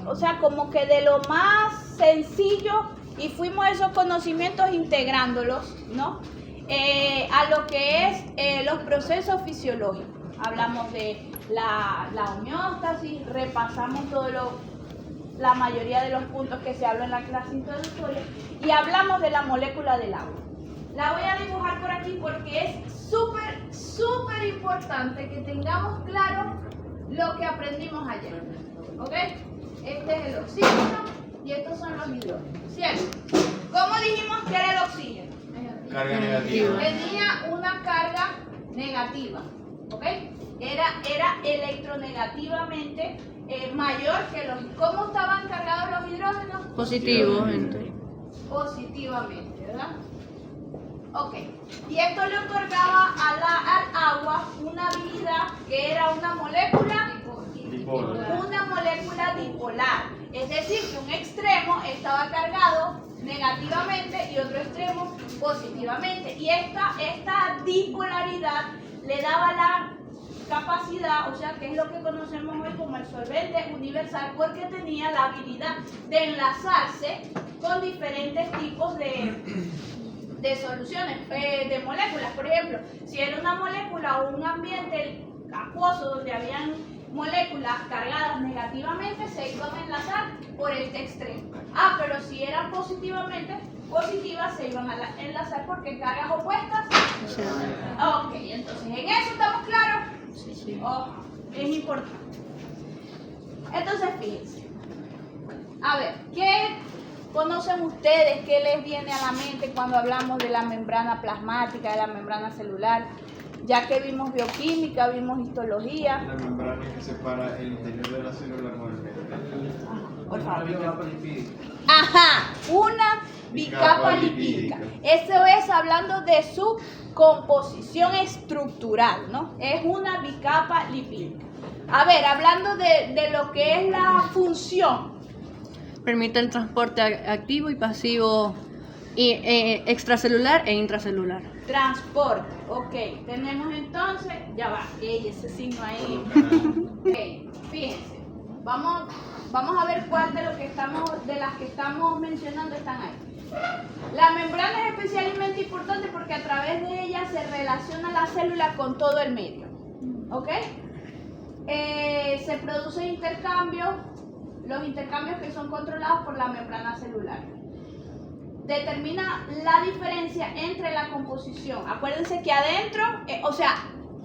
o sea, como que de lo más sencillo y fuimos esos conocimientos integrándolos, ¿no? A lo que es los procesos fisiológicos. Hablamos de la homeostasis, repasamos la mayoría de los puntos que se hablan en la clase introductoria y hablamos de la molécula del agua. La voy a dibujar por aquí porque es súper importante que tengamos claro lo que aprendimos ayer. ¿Ok? Este es el oxígeno y estos son los hidrógenos. ¿Cierto? ¿Cómo dijimos que era el oxígeno? Carga negativa. Tenía una carga negativa. ¿Ok? Era electronegativamente mayor que los... ¿Cómo estaban cargados los hidrógenos? Positivamente. Positivamente, ¿verdad? Ok. Y esto le otorgaba al agua una habilidad que era una molécula dipolar. Es decir, que un extremo estaba cargado negativamente y otro extremo positivamente. Y esta dipolaridad le daba la capacidad, o sea, que es lo que conocemos hoy como el solvente universal, porque tenía la habilidad de enlazarse con diferentes tipos de soluciones, de moléculas. Por ejemplo, si era una molécula o un ambiente acuoso donde habían moléculas cargadas negativamente, se iban a enlazar por este extremo. Pero si eran positivas, se iban a enlazar porque cargas opuestas. Ok, entonces en eso estamos claros. Sí. Es importante. Entonces fíjense. A ver, ¿qué conocen ustedes? ¿Qué les viene a la mente cuando hablamos de la membrana plasmática, de la membrana celular? Ya que vimos bioquímica, vimos histología. La membrana que separa el interior de la célula con el medio. Por favor. Una bicapa lipídica. Ajá, una bicapa lipídica. Eso es hablando de su composición estructural, ¿no? Es una bicapa lipídica. A ver, hablando de lo que es la función. Permite el transporte activo y pasivo extracelular e intracelular. Transporte, ok. Tenemos entonces, ya va, ese signo ahí. Ok, fíjense. Vamos a ver cuál de las que estamos mencionando están ahí. La membrana es especialmente importante porque a través de ella se relaciona la célula con todo el medio. ¿Ok? Se producen intercambios, los intercambios que son controlados por la membrana celular. Determina la diferencia entre la composición. Acuérdense que adentro,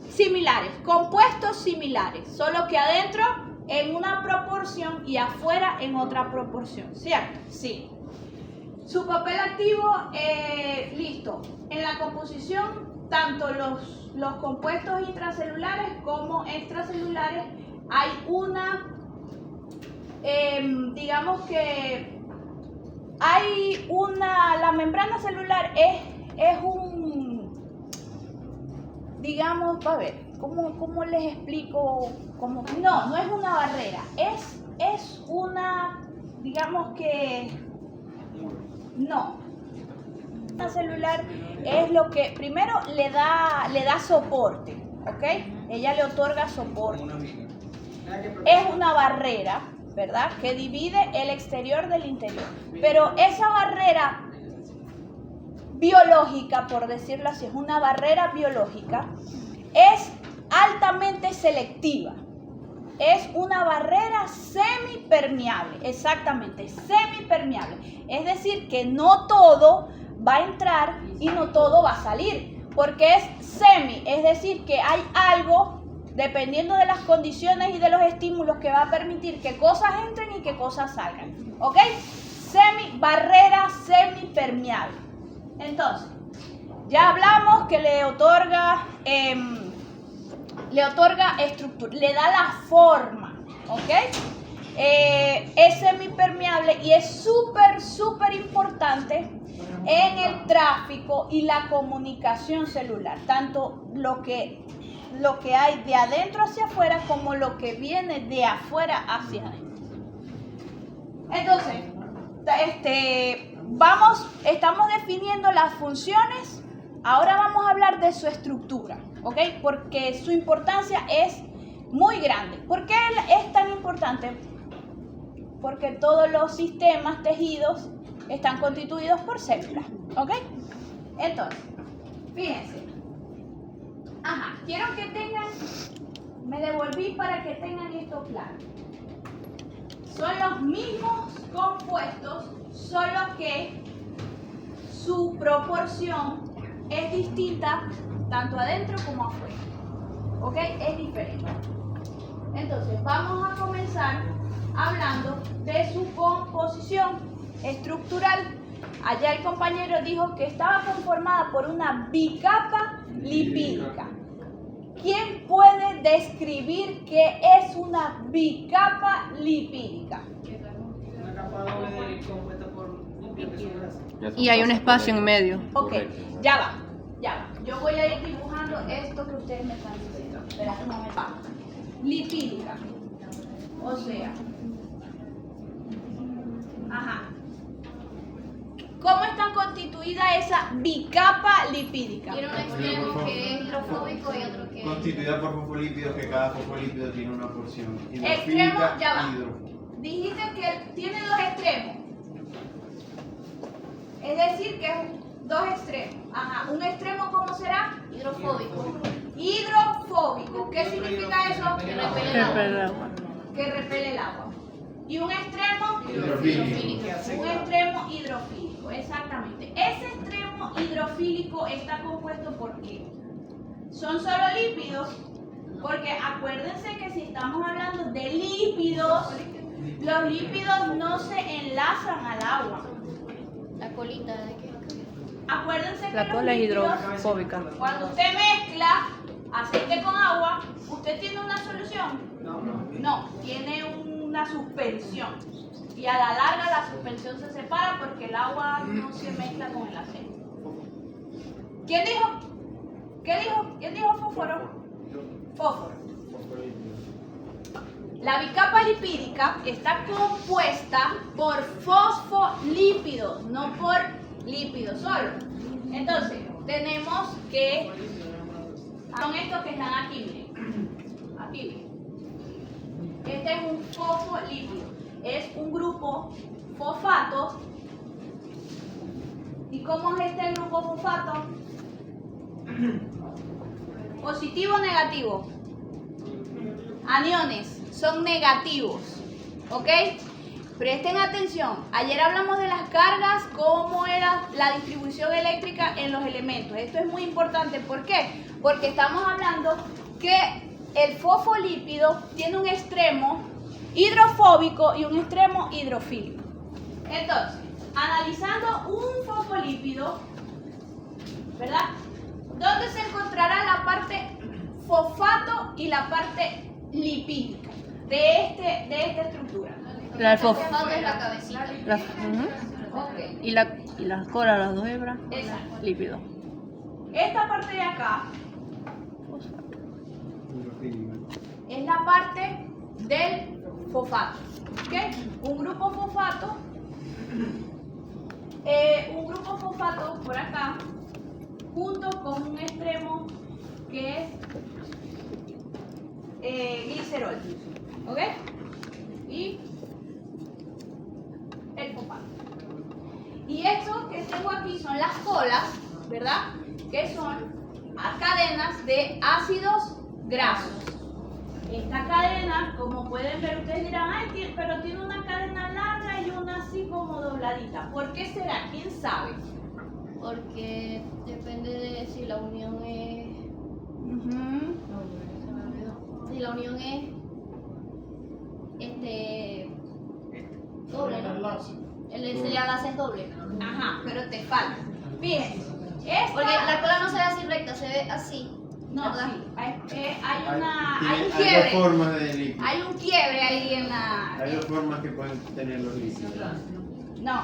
similares, compuestos similares, solo que adentro en una proporción y afuera en otra proporción, ¿cierto? Sí. Su papel activo, listo. En la composición, tanto los compuestos intracelulares como extracelulares, hay la membrana celular es a ver, ¿cómo les explico? No es una barrera, es una, la celular es lo que primero le da soporte, ¿ok? Ella le otorga soporte. Es una barrera, ¿verdad? Que divide el exterior del interior. Pero esa barrera biológica, por decirlo así, es una barrera biológica, es altamente selectiva. Es una barrera semipermeable, exactamente, semipermeable. Es decir, que no todo va a entrar y no todo va a salir, porque es semi, es decir, que hay algo, dependiendo de las condiciones y de los estímulos, que va a permitir que cosas entren y que cosas salgan. ¿Ok? Barrera semipermeable. Entonces, ya hablamos que le otorga estructura, le da la forma, ¿ok? Es semipermeable y es súper importante en el tráfico y la comunicación celular, tanto lo que hay de adentro hacia afuera como lo que viene de afuera hacia adentro. Entonces, estamos definiendo las funciones. Ahora vamos a hablar de su estructura, ¿ok? Porque su importancia es muy grande. ¿Por qué es tan importante? porque todos los sistemas, tejidos, están constituidos por células. ¿Ok? Entonces, fíjense. Ajá, quiero que tengan, me devolví para que tengan esto claro. Son los mismos compuestos, solo que su proporción es distinta tanto adentro como afuera. ¿Ok? Es diferente. Entonces, vamos a comenzar hablando de su composición estructural. Allá el compañero dijo que estaba conformada por una bicapa lipídica. ¿Quién puede describir qué es una bicapa lipídica? Una capa doble compuesta por lípidos que son grasas. Y hay un espacio en medio. Ok, ya va. Yo voy a ir dibujando esto que ustedes me están diciendo. Espera un momento. Lipídica. O sea. Ajá. ¿Cómo está constituida esa bicapa lipídica? Tiene un extremo que es hidrofóbico y otro que es... Constituida por fosfolípidos, que cada fosfolípido tiene una porción Extremo, hidrofílica ya va. y hidrofóbica. Dijiste que tiene dos extremos. Es decir, que es dos extremos. Ajá. ¿Un extremo cómo será? hidrofóbico. Hidrofóbico. ¿Qué significa eso? Que repele el agua. Repele el agua. Que repele el agua. ¿Y un extremo? Hidrofílico. Un extremo hidrofílico, exactamente. Ese extremo hidrofílico está compuesto por qué? Son solo lípidos, porque acuérdense que si estamos hablando de lípidos, los lípidos no se enlazan al agua. La colita de que... Acuérdense que La los cola es lípidos, hidrofóbica. cuando usted mezcla aceite con agua, ¿usted tiene una solución? No, tiene una suspensión. Y a la larga la suspensión se separa porque el agua no se mezcla con el aceite. ¿Quién dijo? ¿Qué dijo? ¿Quién dijo fósforo? Fósforo. La bicapa lipídica está compuesta por fosfolípidos, no por lípidos solo. Entonces, tenemos que... Son estos que están aquí, miren. Aquí, miren. Este es un fosfolípido. Es un grupo fosfato. ¿Y cómo es este grupo fosfato? Positivo o negativo. Aniones son negativos. ¿Ok? Presten atención. Ayer hablamos de las cargas, cómo era la distribución eléctrica en los elementos. Esto es muy importante. ¿Por qué? Porque estamos hablando que el fosfolípido tiene un extremo hidrofóbico y un extremo hidrofílico. Entonces, analizando un fosfolípido, ¿verdad? ¿Dónde se encontrará la parte fosfato y la parte lipídica de esta estructura? La El fosfato. fosfato es la cabecita. Ok, Y la cola, las dos hebras, exacto. lípido. Esta parte de acá Hidrofílica. es la parte del fosfato. ¿Ok? Un grupo fosfato por acá, junto con un extremo que es glicerol. ¿Ok? Y el fosfato. Y esto que tengo aquí son las colas, ¿verdad? Que son cadenas de ácidos grasos. Esta cadena, como pueden ver, ustedes dirán, ay, pero tiene una cadena larga y una así como dobladita. ¿Por qué será? ¿Quién sabe? Porque depende de si la unión es... Se me olvidó. Si la unión es... doble, ¿no? Si la base es doble. Ajá, pero te falta. Fíjense. Esta... Porque la cola no se ve así recta, se ve así. No, ¿verdad? sí. Hay Hay un dos quiebre. formas de lípidos. Hay un quiebre ahí en la... Hay dos formas que pueden tener los lípidos. No,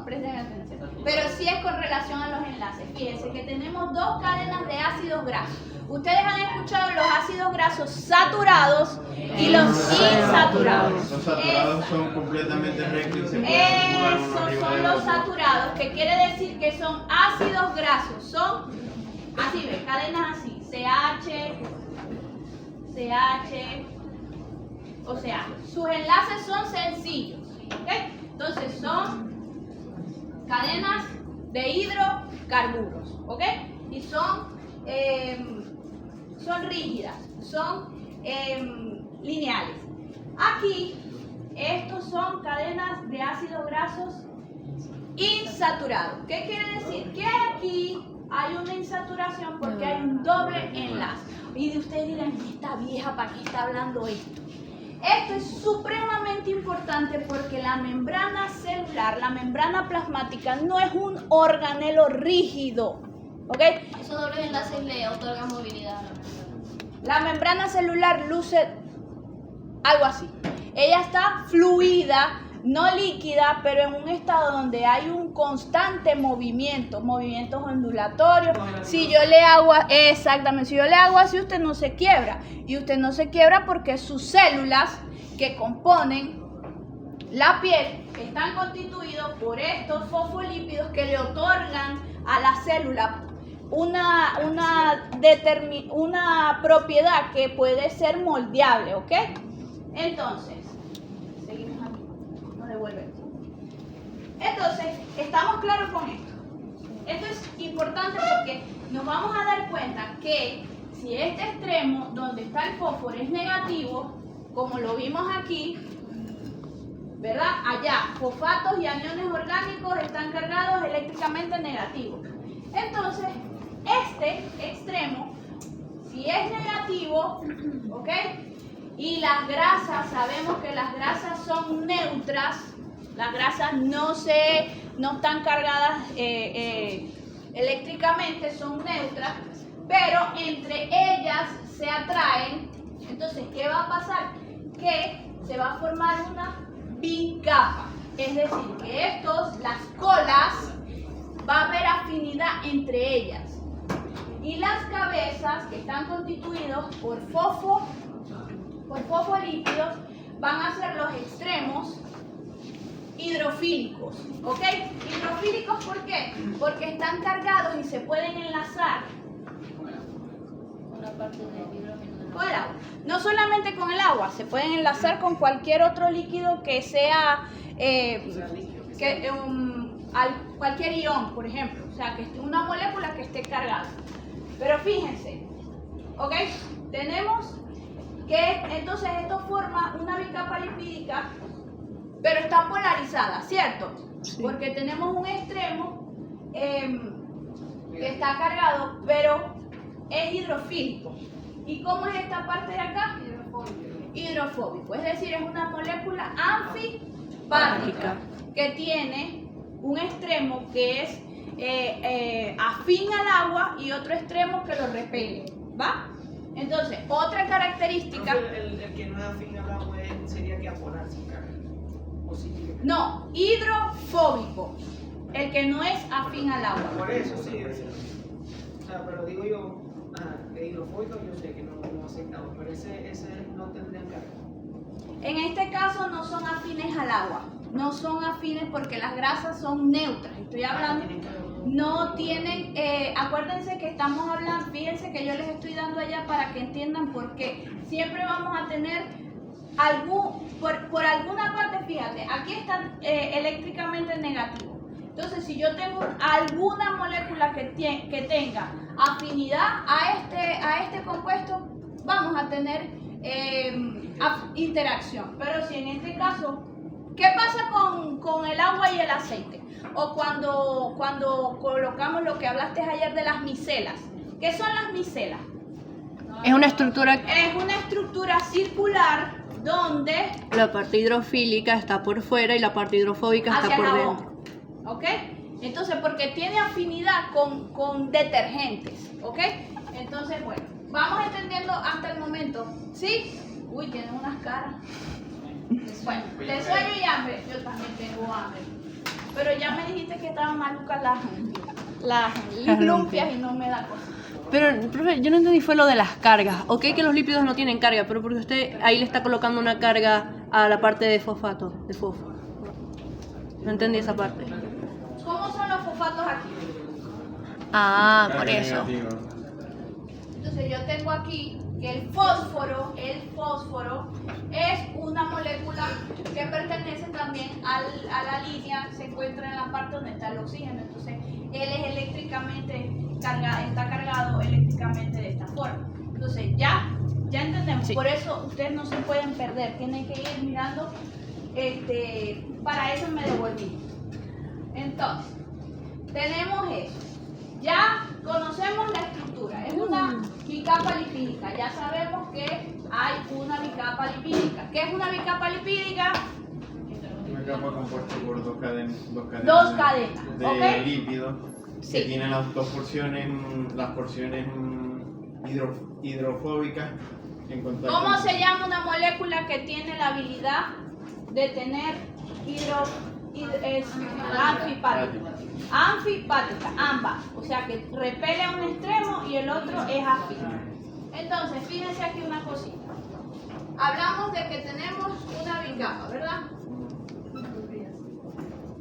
presten atención. Pero sí es con relación a los enlaces. Fíjense que tenemos dos cadenas de ácidos grasos. Ustedes han escuchado los ácidos grasos saturados y los insaturados. Los saturados son completamente rectos y se pueden acumular uno Esos arriba son del los otro. saturados, que quiere decir que son ácidos grasos. Son así, ven, cadenas así. CH. O sea, sus enlaces son sencillos. Entonces son cadenas de hidrocarburos, ¿ok? Y son rígidas, son lineales. Aquí, estos son cadenas de ácidos grasos insaturados. ¿Qué quiere decir? Que aquí hay una insaturación porque hay un doble enlace. Y de ustedes dirán, esta vieja, ¿para qué está hablando esto? Esto es supremamente importante porque la membrana celular, la membrana plasmática, no es un organelo rígido, ¿ok? Esos dobles enlaces le otorgan movilidad a la membrana. La membrana celular luce algo así. Ella está fluida, no líquida, pero en un estado donde hay un constante movimiento, movimientos ondulatorios. Si yo le hago, exactamente, si yo le hago así, usted no se quiebra. Y usted no se quiebra porque sus células que componen la piel están constituidos por estos fosfolípidos que le otorgan a la célula una propiedad que puede ser moldeable, ¿ok? Entonces, seguimos aquí, nos devuelve. Entonces, ¿estamos claros con esto? Esto es importante porque nos vamos a dar cuenta que si este extremo donde está el fósforo es negativo, como lo vimos aquí, ¿verdad? Allá, fosfatos y aniones orgánicos están cargados eléctricamente negativos. Entonces, este extremo, si es negativo, ¿ok? Y las grasas, sabemos que las grasas son neutras, las grasas no están cargadas eléctricamente, son neutras, pero entre ellas se atraen. Entonces, ¿qué va a pasar? Que se va a formar una bicapa, es decir, que las colas, va a haber afinidad entre ellas. Y las cabezas, que están constituidos por fosfolípidos, van a ser los extremos hidrofílicos, ¿ok? Hidrofílicos, ¿por qué? Porque están cargados y se pueden enlazar Una parte del hidrógeno. con el agua. No solamente con el agua, se pueden enlazar con cualquier otro líquido que sea, cualquier ion, por ejemplo, o sea, que esté una molécula que esté cargada. Pero fíjense, ¿ok? Tenemos que entonces esto forma una bicapa lipídica, pero está polarizada, ¿cierto? Sí. Porque tenemos un extremo que está cargado, pero es hidrofílico. ¿Y cómo es esta parte de acá? Hidrofóbico. Es decir, es una molécula anfipática que tiene un extremo que es afín al agua y otro extremo que lo repele, ¿va? Entonces, otra característica... El que no es afín al agua sería que apolar sin carga. Positivo. No, hidrofóbico, el que no es afín al agua. Por eso sí. O sea, pero digo yo, de hidrofóbico yo sé que no aceptamos, pero ese no tendría carga. En este caso no son afines al agua, no son afines porque las grasas son neutras. Estoy hablando, no tienen, acuérdense que estamos hablando, fíjense que yo les estoy dando allá para que entiendan por qué. Siempre vamos a tener por alguna parte, fíjate, aquí está eléctricamente negativo. Entonces, si yo tengo alguna molécula que tenga afinidad a este compuesto, vamos a tener interacción. Pero si en este caso, ¿qué pasa con el agua y el aceite? O cuando colocamos lo que hablaste ayer de las micelas. ¿Qué son las micelas? Es una estructura, Es una estructura circular donde la parte hidrofílica está por fuera y la parte hidrofóbica está hacia por jabón, dentro. ¿ok? Entonces, porque tiene afinidad con detergentes, ¿ok? Entonces, bueno, vamos entendiendo hasta el momento, ¿sí? Uy, tienen unas caras. Bueno, de sueño y hambre, yo también tengo hambre. Pero ya me dijiste que estaban malucas las lumpias y no me da cosa. Pero, profe, yo no entendí fue lo de las cargas. Ok que los lípidos no tienen carga, pero porque usted ahí le está colocando una carga a la parte de fosfato, de fósforo. No entendí esa parte. ¿Cómo son los fosfatos aquí? Ah, Carga por eso. negativa. Entonces yo tengo aquí que el fósforo es una molécula que pertenece también a la línea se encuentra en la parte donde está el oxígeno. Entonces, él es eléctricamente está cargado eléctricamente de esta forma. Entonces, ya entendemos. Sí. Por eso ustedes no se pueden perder. Tienen que ir mirando. Para eso me devolví. Entonces, tenemos eso. Ya conocemos la estructura. Es una bicapa lipídica. Ya sabemos que hay una bicapa lipídica. ¿Qué es una bicapa lipídica? Una capa compuesta por dos cadenas Dos cadenas, de ¿ok? lípidos Sí. que tienen las dos porciones, las porciones hidrofóbicas en contacto. ¿Cómo se llama una molécula que tiene la habilidad de tener anfipática? Anfipática, ambas. O sea que repele a un extremo y el otro es afín. Entonces, fíjense aquí una cosita. Hablamos de que tenemos una bicapa, ¿verdad?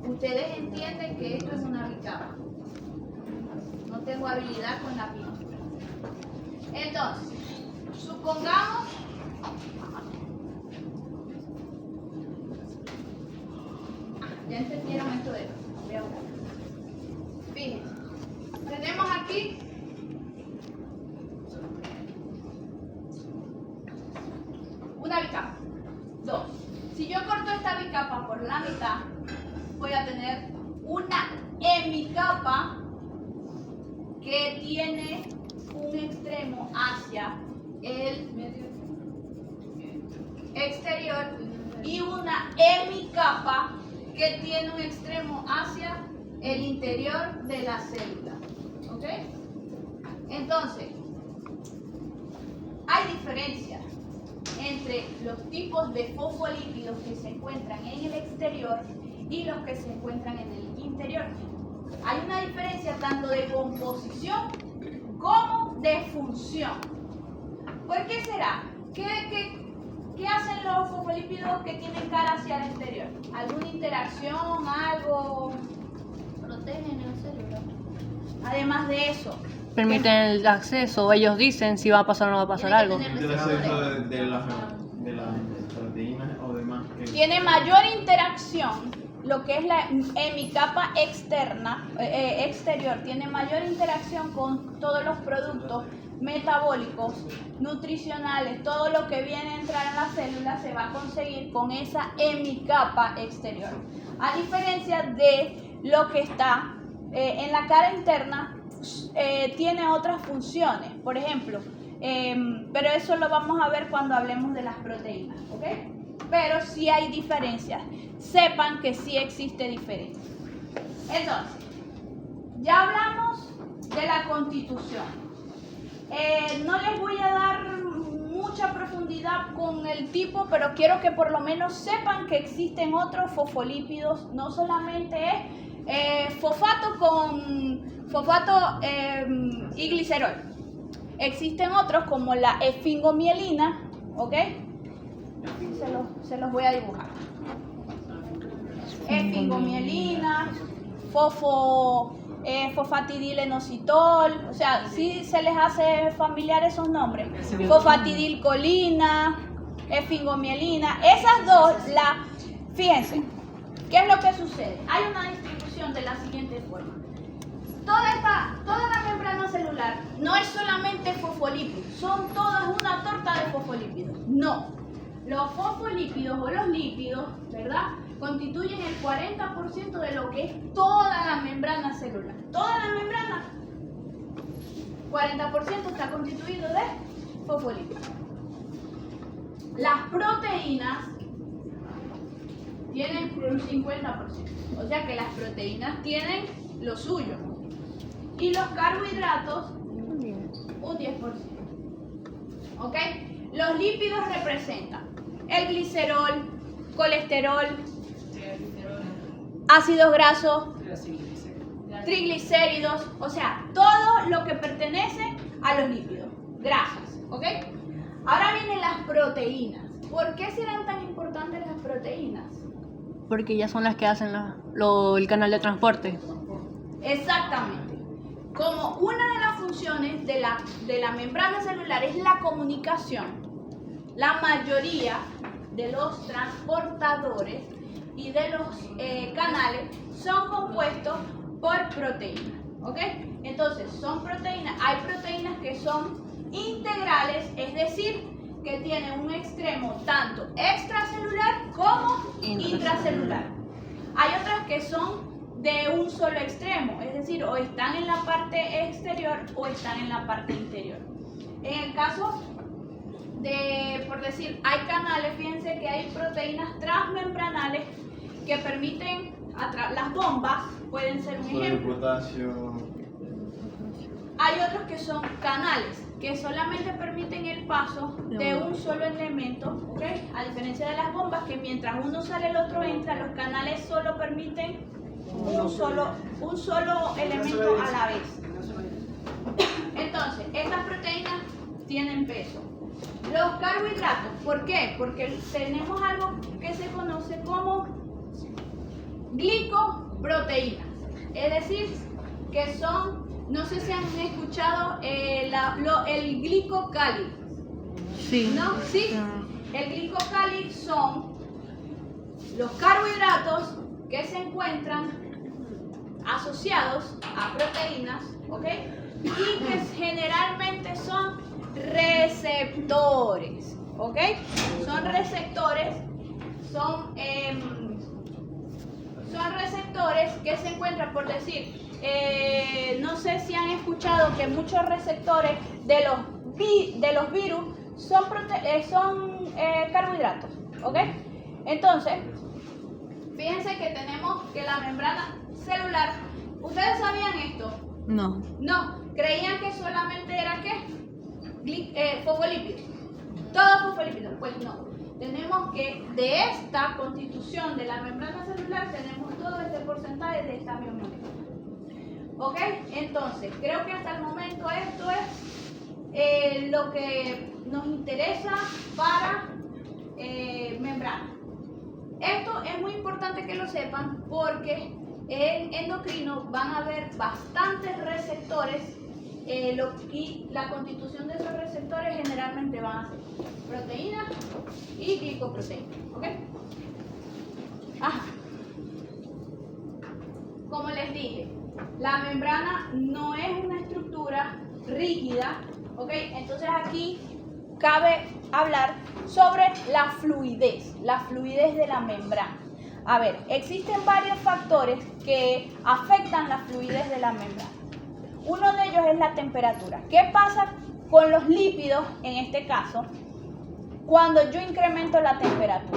Ustedes entienden que esto es una bicapa. No tengo habilidad con la pintura. Entonces, supongamos ya entendieron esto de voy a buscar. Fíjense, tenemos aquí una bicapa. Dos. Si yo corto esta bicapa por la mitad, voy a tener una hemicapa que tiene un extremo hacia el exterior y una hemicapa que tiene un extremo hacia el interior de la célula. ¿Ok? Entonces, hay diferencias entre los tipos de fosfolípidos que se encuentran en el exterior y los que se encuentran en el interior. Hay una diferencia tanto de composición como de función. ¿Por qué será? ¿Qué hacen los fosfolípidos que tienen cara hacia el exterior? ¿Alguna interacción, algo? Protegen la célula. Además de eso, Permiten el acceso, ellos dicen si va a pasar o no va a pasar Tiene que algo. tener- El acceso de las proteínas o demás que tiene mayor interacción, lo que es la hemicapa externa, exterior, tiene mayor interacción con todos los productos metabólicos, nutricionales, todo lo que viene a entrar en la célula se va a conseguir con esa hemicapa exterior. A diferencia de lo que está en la cara interna, tiene otras funciones, por ejemplo, pero eso lo vamos a ver cuando hablemos de las proteínas, ¿ok? Pero sí hay diferencias, sepan que sí existe diferencia. Entonces, ya hablamos de la constitución. No les voy a dar mucha profundidad con el tipo, pero quiero que por lo menos sepan que existen otros fosfolípidos, no solamente es fosfato y glicerol. Existen otros como la esfingomielina, ¿ok? Se los voy a dibujar. Esfingomielina, fosfatidilinositol, o sea, si se les hace familiar esos nombres. Fosfatidilcolina, esfingomielina, esas dos, fíjense, ¿qué es lo que sucede? Hay una distribución de la siguiente forma. Toda la membrana celular no es solamente fosfolípidos, son todas una torta de fosfolípidos. No, los fosfolípidos o los lípidos, ¿verdad?, constituyen el 40% de lo que es toda la membrana celular. Toda la membrana, 40% está constituido de fosfolípidos. Las proteínas tienen un 50%, o sea que las proteínas tienen lo suyo. Y los carbohidratos, un 10%. ¿Ok? Los lípidos representan el glicerol, colesterol, ácidos grasos, triglicéridos, o sea, todo lo que pertenece a los lípidos, grasas, ¿ok? Ahora vienen las proteínas. ¿Por qué serán tan importantes las proteínas? Porque ellas son las que hacen el canal de transporte. Exactamente. Como una de las funciones de la membrana celular es la comunicación, la mayoría de los transportadores y de los canales son compuestos por proteínas, ¿ok? Entonces, son proteínas, hay proteínas que son integrales, es decir, que tienen un extremo tanto extracelular como intracelular. Hay otras que son de un solo extremo, es decir, o están en la parte exterior o están en la parte interior. En el caso de, por decir, hay canales, fíjense que hay proteínas transmembranales que permiten, las bombas pueden ser un Sodio, ejemplo. potasio. Hay otros que son canales, que solamente permiten el paso de un solo elemento, ¿ok? A diferencia de las bombas, que mientras uno sale el otro entra, los canales solo permiten un solo elemento a la vez. Entonces, estas proteínas tienen peso. Los carbohidratos, ¿por qué? Porque tenemos algo que se conoce como glicoproteínas, es decir, que son, no sé si han escuchado el glicocálido. Sí. ¿No? ¿Sí? El glicocálido son los carbohidratos que se encuentran asociados a proteínas, ¿ok? Y que generalmente son receptores, ¿ok? Son receptores, son receptores que se encuentran, por decir, no sé si han escuchado que muchos receptores de los virus son carbohidratos, ¿ok? Entonces, fíjense que tenemos que la membrana celular, ¿ustedes sabían esto? No. No, creían que solamente era ¿qué? Fosfolípidos. Todo fosfolípidos. Pues no. Tenemos que de esta constitución de la membrana celular tenemos todo este porcentaje de esta biomolécula. ¿Ok? Entonces, creo que hasta el momento esto es lo que nos interesa para membrana. Esto es muy importante que lo sepan porque en endocrino van a haber bastantes receptores y la constitución de esos receptores generalmente van a ser proteínas y glicoproteínas. ¿Ok? Ajá. Como les dije, la membrana no es una estructura rígida, ¿ok? Entonces aquí cabe hablar sobre la fluidez de la membrana. A ver, existen varios factores que afectan la fluidez de la membrana. Uno de ellos es la temperatura. ¿Qué pasa con los lípidos, en este caso, cuando yo incremento la temperatura?